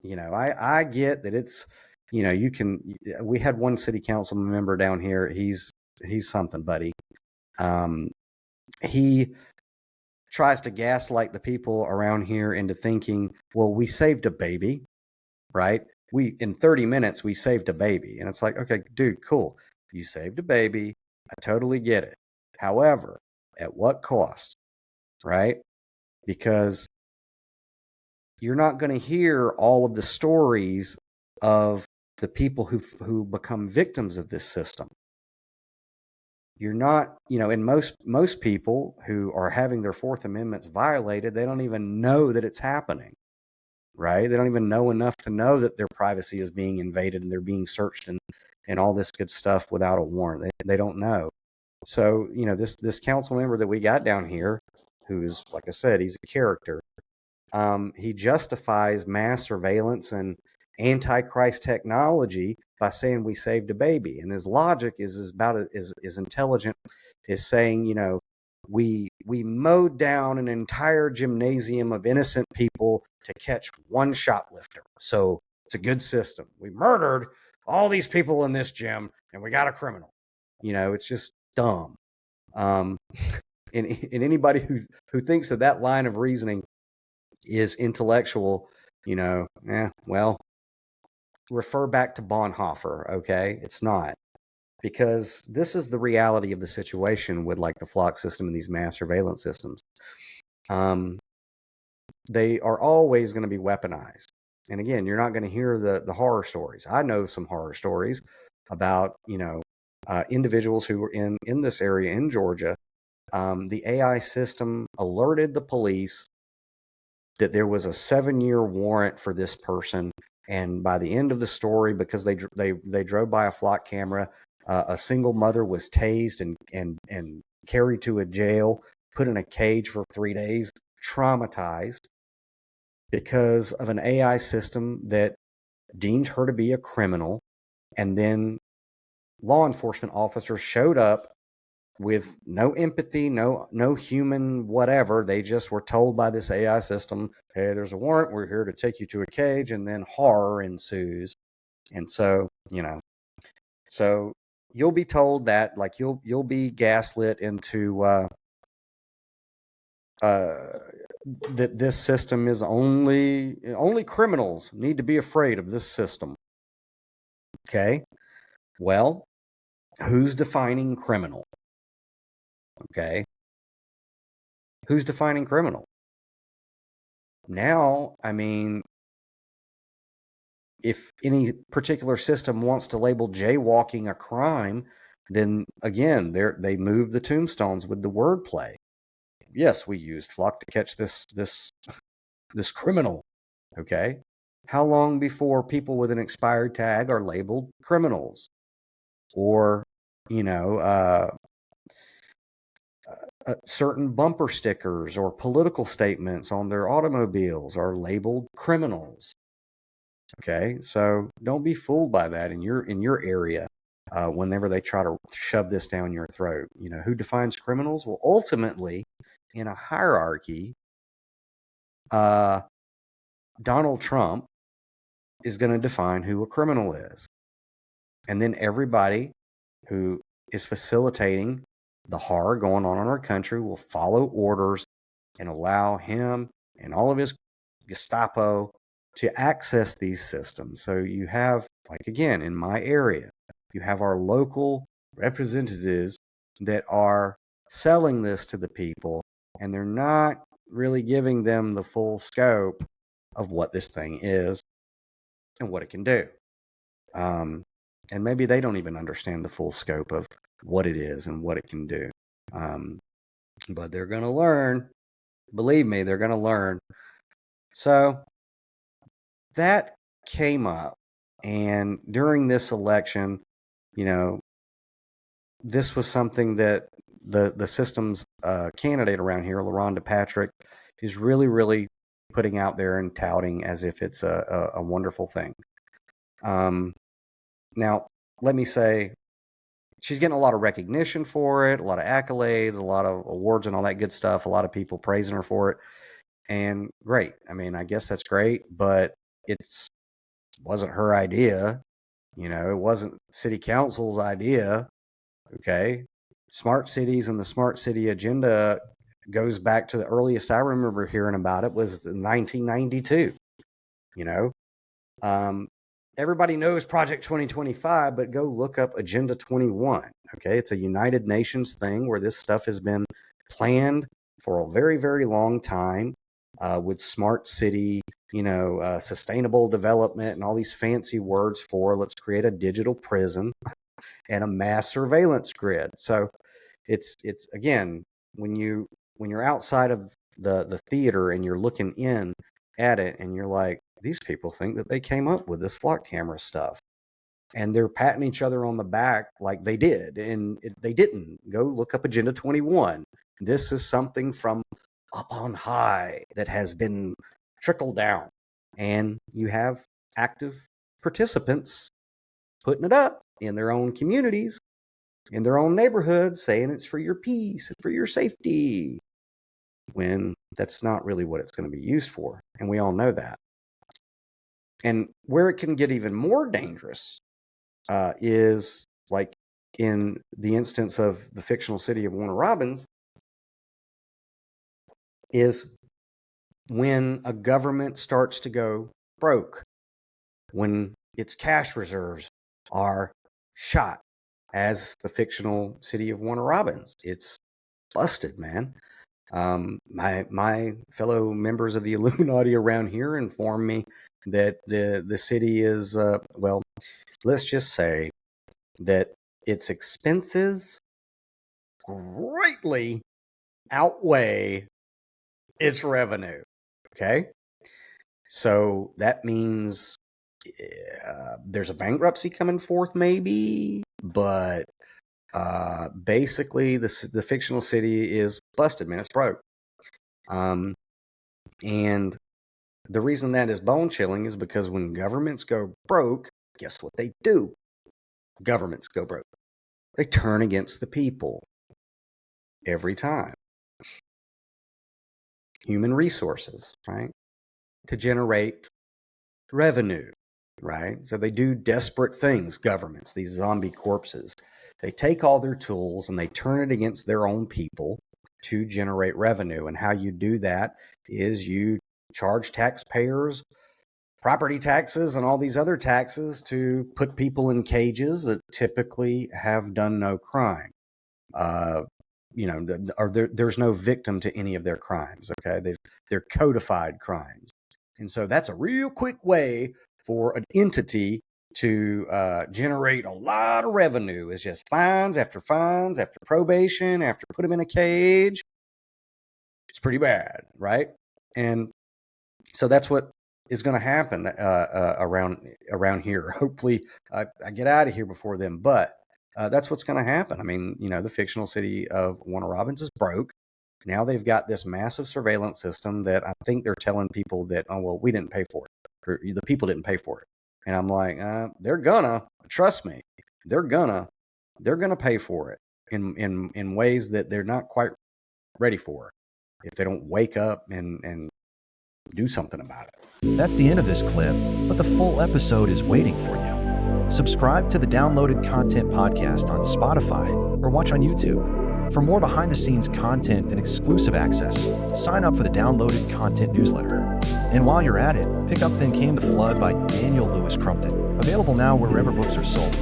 I get that it's, we had one city council member down here. He's something, buddy. He tries to gaslight the people around here into thinking, well, we saved a baby, right? In 30 minutes, we saved a baby. And it's like, okay, dude, cool. You saved a baby. I totally get it. However, at what cost, right? Because you're not going to hear all of the stories of the people who become victims of this system. You're not, and most people who are having their Fourth Amendments violated, they don't even know that it's happening, right? They don't even know enough to know that their privacy is being invaded and they're being searched and all this good stuff without a warrant. They don't know. So, this council member that we got down here, who's, like I said, he's a character. He justifies mass surveillance and antichrist technology by saying we saved a baby, and his logic is about as intelligent as saying, we mowed down an entire gymnasium of innocent people to catch one shoplifter, so it's a good system. We murdered all these people in this gym, and we got a criminal. It's just dumb. And anybody who thinks that line of reasoning is intellectual, well, refer back to Bonhoeffer, okay? It's not, because this is the reality of the situation with like the flock system and these mass surveillance systems. They are always going to be weaponized. And again, you're not going to hear the horror stories. I know some horror stories about, individuals who were in this area in Georgia. The AI system alerted the police that there was a 7-year warrant for this person. And by the end of the story, because they drove by a flock camera, a single mother was tased and carried to a jail, put in a cage for 3 days, traumatized because of an AI system that deemed her to be a criminal. And then law enforcement officers showed up with no empathy, no human whatever. They just were told by this AI system, hey, there's a warrant, we're here to take you to a cage, and then horror ensues. And so, so you'll be told that, like, you'll be gaslit into that this system is only criminals need to be afraid of this system. Okay, well, who's defining criminal? Okay, who's defining criminal? Now, I mean, if any particular system wants to label jaywalking a crime, then again, they move the tombstones with the wordplay. Yes, we used flock to catch this criminal. Okay, how long before people with an expired tag are labeled criminals? Or, certain bumper stickers or political statements on their automobiles are labeled criminals. Okay, so don't be fooled by that in your area. Whenever they try to shove this down your throat, who defines criminals? Well, ultimately, in a hierarchy, Donald Trump is going to define who a criminal is, and then everybody who is facilitating the horror going on in our country will follow orders and allow him and all of his Gestapo to access these systems. So you have, like, again, in my area, you have our local representatives that are selling this to the people, and they're not really giving them the full scope of what this thing is and what it can do. And maybe they don't even understand the full scope of what it is and what it can do. But they're going to learn. Believe me, they're going to learn. So that came up. And during this election, this was something that the system's candidate around here, LaRonda Patrick, is really, really putting out there and touting as if it's a wonderful thing. Now, let me say, she's getting a lot of recognition for it, a lot of accolades, a lot of awards and all that good stuff, a lot of people praising her for it. And great. I mean, I guess that's great. But it wasn't her idea. It wasn't city council's idea. Okay. Smart cities and the smart city agenda goes back to the earliest I remember hearing about it was 1992. Everybody knows Project 2025, but go look up Agenda 21. Okay. It's a United Nations thing where this stuff has been planned for a very, very long time, with smart city, sustainable development and all these fancy words for let's create a digital prison and a mass surveillance grid. So it's again, when you're outside of the theater and you're looking in at it and you're like, these people think that they came up with this flock camera stuff, and they're patting each other on the back like they did, and they didn't. Go look up Agenda 21. This is something from up on high that has been trickled down, and you have active participants putting it up in their own communities, in their own neighborhoods, saying it's for your peace and for your safety, when that's not really what it's going to be used for, and we all know that. And where it can get even more dangerous is like in the instance of the fictional city of Warner Robins, is when a government starts to go broke, when its cash reserves are shot, as the fictional city of Warner Robins. It's busted, man. My fellow members of the Illuminati around here inform me that the city is, well, let's just say that its expenses greatly outweigh its revenue. Okay. So that means there's a bankruptcy coming forth, maybe, but basically the fictional city is busted, man. It's broke. And the reason that is bone chilling is because when governments go broke, guess what they do? Governments go broke. They turn against the people every time. Human resources, right? To generate revenue, right? So they do desperate things, governments, these zombie corpses. They take all their tools and they turn it against their own people to generate revenue. And how you do that is you charge taxpayers property taxes and all these other taxes to put people in cages that typically have done no crime. Or there's no victim to any of their crimes. Okay, they're codified crimes, and so that's a real quick way for an entity to generate a lot of revenue. Is just fines after probation, after put them in a cage. It's pretty bad, right? And so that's what is going to happen around here. Hopefully, I get out of here before then, but that's what's going to happen. I mean, the fictional city of Warner Robins is broke. Now they've got this massive surveillance system that I think they're telling people that, oh, well, we didn't pay for it, or the people didn't pay for it. And I'm like, they're gonna, trust me, they're gonna pay for it in ways that they're not quite ready for if they don't wake up and do something about it. That's the end of this clip, but the full episode is waiting for you. Subscribe to the Downloaded Content Podcast on Spotify or watch on YouTube. For more behind-the-scenes content and exclusive access, sign up for the Downloaded Content newsletter. And while you're at it, pick up Then Came the Flood by Louis Crumpton, available now wherever books are sold.